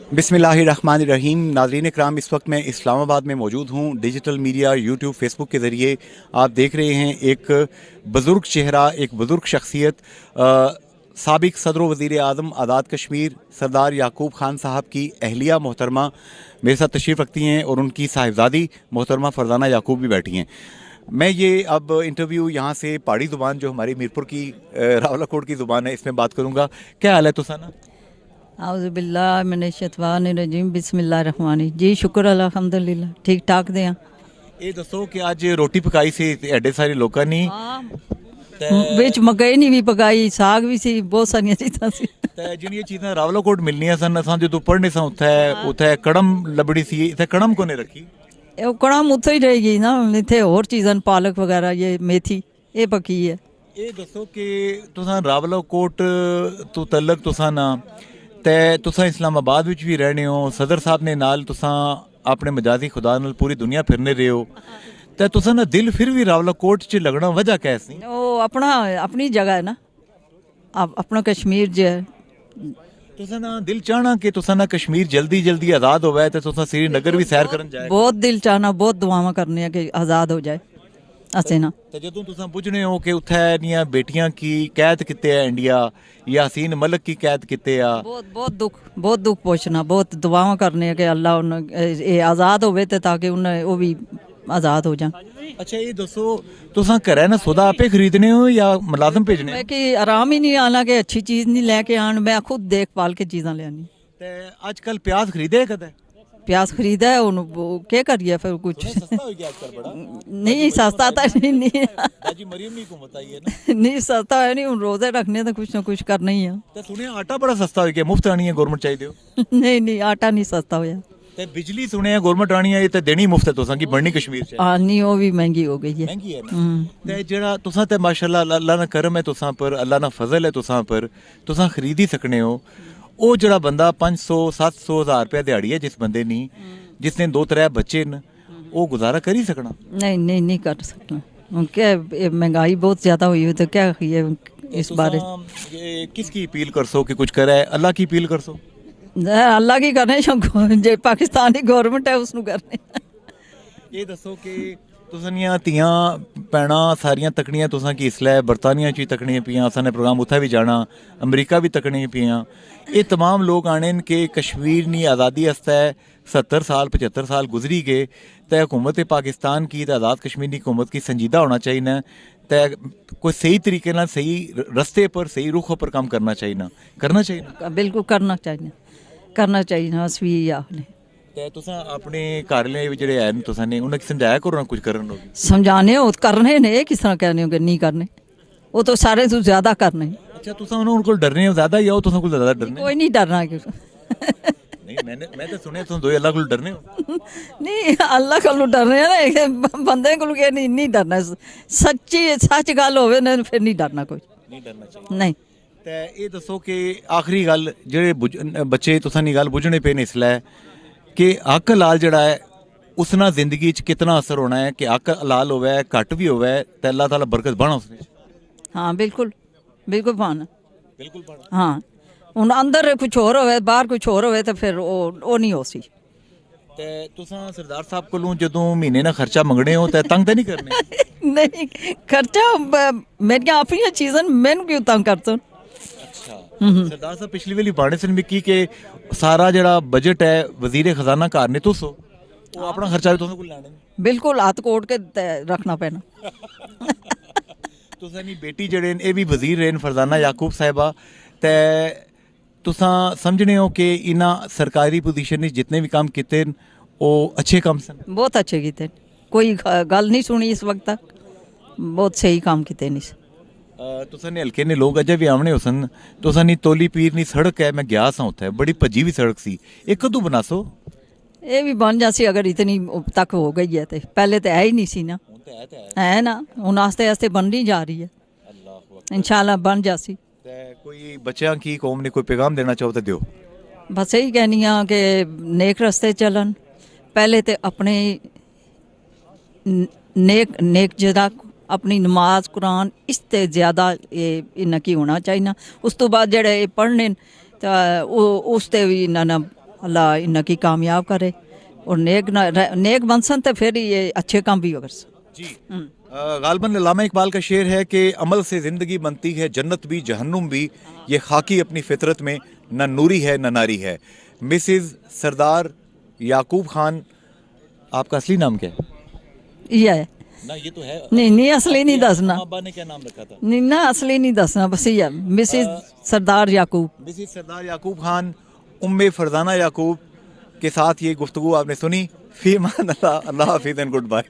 बिस्मिल्लाहिर्रहमानिर्रहीम। नाज़रीन इकराम, इस वक्त मैं इस्लामाबाद में मौजूद हूँ। डिजिटल मीडिया यूट्यूब फेसबुक के ज़रिए आप देख रहे हैं एक बुज़ुर्ग चेहरा, एक बुज़ुर्ग शख्सियत, साबिक़ सदर वज़ीर आज़म आज़ाद कश्मीर सरदार याकूब ख़ान साहब की अहलिया मोहतरमा मेरे साथ तशरीफ़ रखती हैं और उनकी साहिबजादी मोहतरमा फ़रज़ाना याकूब भी बैठी हैं। मैं ये अब इंटरव्यू यहाँ से पहाड़ी ज़ुबान जो हमारी मीरपुर की रावलाकोट की ज़ुबान है इसमें बात करूँगा। क्या हाल है तुसाना? आउज़ुबिल्लाह मिनश्शैतानिर्रजीम बिस्मिल्लाहिर्रहमानिर्रहीम। जी शुक्र अल्हम्दुलिल्लाह ठीक ठाक दे। ये दसो कि अज रोटी पकाई सी एडे सारे लोगों ने विच मकई नहीं भी पकाई, साग भी सी, बहुत सारिया चीज़ां सी। जिहड़ियां चीज़ां रावलाकोट मिलनियां सन, असां जो पढ़ने सा उत्थे उत्थे कड़म लभड़ी सी, इत्थे कड़म कोने रखी। कड़म उत्थे ही रहेगी ना, इत्थे होर चीज़ां पालक वगैरह, ये मेथी ये पकी है। ये दसो कि तुसां रावलाकोट तो तलक तुसां ना ते तुसां इस्लामाबाद विच भी रहने हो, सदर साहब ने नाल तुसां अपने मजाजी खुदा नाल पूरी दुनिया फिरने रहे हो, ते तुसां ना दिल फिर भी रावलाकोट च लगना वजह कैसी? वो अपना अपनी जगह है ना, अपना कश्मीर जो है। तुसां ना दिल चाहना कि तुसां ना कश्मीर जल्दी जल्दी आज़ाद होवे ते तुसां श्रीनगर भी सैर करन जाए। बहुत दिल चाहना, बहुत दुआवां करने कि आज़ाद हो जाए असें ना। ते जदों तुसां पुछने हो कि उत्थे दियां बेटियां की कैद किते है इंडिया या हसीन मलक की कैद किते आ, बहुत दुख पोछना, बहुत दुआवां करने कि अल्लाह उन आज़ाद होवे ते ताकि उन वो भी आज़ाद हो जाए। अच्छा ये दसो तुसां घरै ना सौदा आपे खरीदने हो या मुलाजम भेजने मैं हो? कि आराम ही नहीं आना कि अच्छी चीज़ नहीं लेके आन, मैं खुद देखभाल के चीज़ां लेनी। ते अजकल प्याज खरीदे कदे? प्याज खरीदा है उन क्या करिए फिर कुछ सस्ता हो गया आजकल बड़ा। नहीं सस्ता तो नहीं बाजी मरियम नहीं हुकूमत आई है ना। नहीं सस्ता है नहीं, हूँ रोजे रखने तो कुछ ना कुछ करना ही है। ते सुने आटा बड़ा सस्ता हो गया, मुफ्त आनी है गवर्नमेंट चाहिए हो। नहीं नहीं आटा नहीं सस्ता होया। ते बिजली सुने गवर्नमेंट आनी है ते देनी मुफ्त है तुसां की बननी कश्मीर च। हाँ नहीं वो भी महंगी हो गई है। महंगी है ना। ते जेड़ा तुसां ते माशाल्लाह अल्लाह ना करम है तुसां पर, अल्लाह ना फजल है तुसां पर, तुसां खरीद ही सकने हो। ਉਹ ਜਿਹੜਾ ਬੰਦਾ 500 700 हज़ार रुपया दिहाड़ी है जिस बंदे नी, जिसने 2-3 बच्चे न, वो गुजारा कर ही सकना? नहीं नहीं नहीं कर सकना। क्या महंगाई बहुत ज़्यादा हुई है तो क्या ये इस बारे किसकी अपील कर सो कि कुछ करे? अल्लाह की अपील कर सो? अल्लाह की करने जो पाकिस्तानी गवर्नमेंट है उसनों करने। ये दसो कि तुसां तियां भैणां सारियां तकनियां तुसां की इसलै बरतानिया च तकनियां पियां, असां ने प्रोग्राम उत्थै भी जाना, अमरीका भी तकनियां पियां। ये तमाम लोग आने न कि कश्मीर नी आज़ादी आस्तै 70 साल 75 साल गुजरी गए, तो हुकूमत पाकिस्तान की आज़ाद कश्मीर की हुकूमत की संजीदा होना चाहिए न, तो कोई सही तरीके ना, सही रस्ते पर, सही रुख पर काम करना चाहिए ना, करना चाहिए ना। बिल्कुल करना चाहिए, करना चाहिए ना। अस भी आखने ते तुसां अपने घर आह्ले जेह्ड़े हैन तुसां ने उ'नें समझाया करो ना कुछ करन लोग। समझाने हो करने ने, किस तरह कहने हो कि नहीं करने, वो तो सारे तो ज़्यादा करने। अच्छा तुसां उन कोल डरने हो ज़्यादा या तुसां कोल ज़्यादा डरने? कोई नहीं डरना क्यों। नहीं मैं तो सुने तुम दो अल्लाह कोल डरने हो। नहीं अल्लाह को डरने ना, बंदे को नहीं डरना। सच्ची सच गल होवे ना फिर नहीं डरना, कोई नहीं डरना चाहिए। नहीं। ते ये दसो कि आखिरी गल जेह्ड़े बच्चे तुसां नी गल बुझने पे न इसलै कि हक हलाल जेह्ड़ा है उस ना जिंदगी च कितना असर होना है कि हक हलाल होवे घट भी होवे ते अल्लाह ताला बरकत पाना उसने। हाँ बिल्कुल बिल्कुल पाना, बिल्कुल पाना। हाँ हूँ अंदर कुछ होर होवे बाहर कुछ होर होवे तो फिर वो नहीं हो सी। ते तुसां सरदार साहब कोलों जदों महीने ना खर्चा मंगने हो ते तंग ते नहीं करने? नहीं खर्चा मेरिया अपनी चीज़ां मैनू क्यों तंग कर सन। सरदार साहब पिछली वाली बाणे सन मिकी के सारा जेड़ा बजट है वजीर खजाना घर ने तुस हो, वो अपना खर्चा भी तुसें कोल लैने। बिल्कुल हाथ कोट के रखना पैना। तुसां दी बेटी जेह्ड़े न एह् भी वजीर रहे न, फरजाना याकूब साहिबा, ते तुसां समझने हो कि इन्हां सरकारी पोजीशन में जितने भी काम किते न वो अच्छे काम सन? बहुत अच्छे किते, कोई गल नहीं सुनी इस वक्त तक, बहुत सही काम किते नहीं। तुसां ने हल्के ने लोग अजे भी आमने हो सन, तुसां नी तोली पीर नी सड़क है, मैं गया सा उत्थे बड़ी भज्जी भी सड़क सी, एक कदू बनासो? ये भी बन जासी अगर इतनी तक हो गई है तो, पहले तो है ही नहीं सी ना, है ना, हूँ आस्ते आस्ते बननी जा रही है, इंशाल्लाह बन जासी। कोई बच्चों की कौम ने कोई पैगाम देना चाहो तो दियो। बस यही कहनी हाँ कि नेक रस्ते चलन, पहले तो अपने नेक नेक जगह अपनी नमाज कुरान इससे ज़्यादा ये इन्ना की होना चाहिए। उस तो बाद जेह्ड़े पढ़ने तो उसते भी इन्ना ना अल्लाह इनकी कामयाब करे और नेक बनसन तो फिर ये अच्छे काम भी होगा। जी गालबन अल्लामा इकबाल का शेर है कि अमल से ज़िंदगी बनती है, जन्नत भी जहन्नुम भी, ये खाकी अपनी फितरत में न नूरी है न नारी है। मिसिज सरदार याकूब खान, आपका असली नाम क्या है? ये है ना ये तो है, नहीं असली नहीं दसना, अब्बा ने क्या नाम रखा था? नहीं ना असली नहीं दसना, बस ये मिसिज सरदार याकूब। मिसिज सरदार याकूब खान उम्मे फरजाना याकूब के साथ ये गुफ्तगू आपने सुनी। फी मान अल्लाह, अल्लाह हाफिज़ एंड गुड बाय।